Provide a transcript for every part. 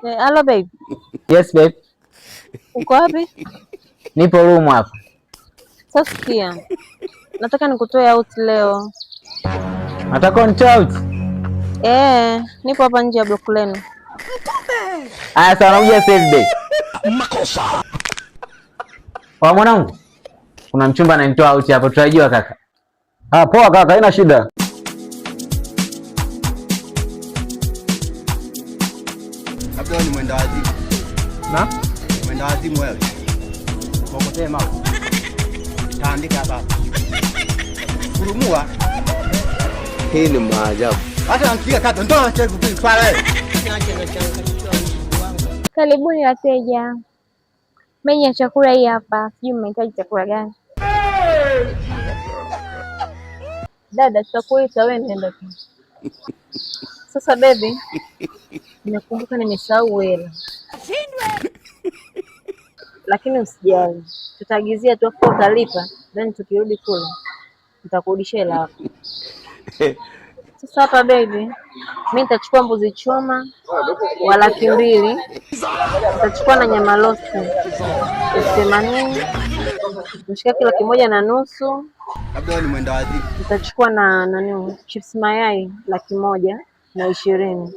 Hello babe. Yes babe. Uko wapi? Nipo room hapa. Sasa sikia. Nataka nikutoe out leo. Nataka unitoe out? Nipo hapa nje ya block lenu. Aya sawa, nakuja save day. Makosa. Kwa mwanangu, kuna mchumba ananitoa out hapo, tunajua kaka. Poa kaka, haina shida. Labda ni mwenda wazimu. Na? Mwenda wazimu wewe. Ukokotee mawe. Taandika hapa. Kurumua. Hii ni maajabu. Hata nakipiga kata, ndio acha kupala wewe. Karibuni wateja. Menyu ya chakula hii hapa. Sijui mnahitaji chakula gani? Dada, tutakuita wewe, nenda tu. Sasa baby, nakumbuka nimesahau hela. Lakini usijali. Tutaagizia tu hapo, utalipa, then tukirudi kule nitakurudishia hela yako. Sasa hapa baby, mimi nitachukua mbuzi choma wa 200,000. Nitachukua na nyama roast 80,000. Mshikaki 1,500,000. Labda ni mwenda wazimu. Nitachukua na chips mayai 120,000.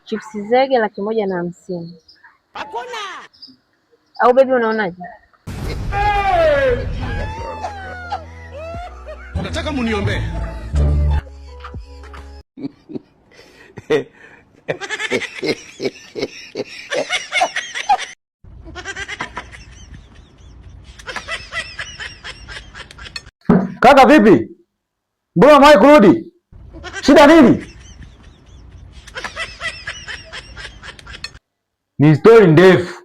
Chips zege 150,000. Hakuna. Au baby unaonaje? Nataka muniombe. Kaka vipi? Mbona umewahi kurudi? Shida nini? Ni story ndefu.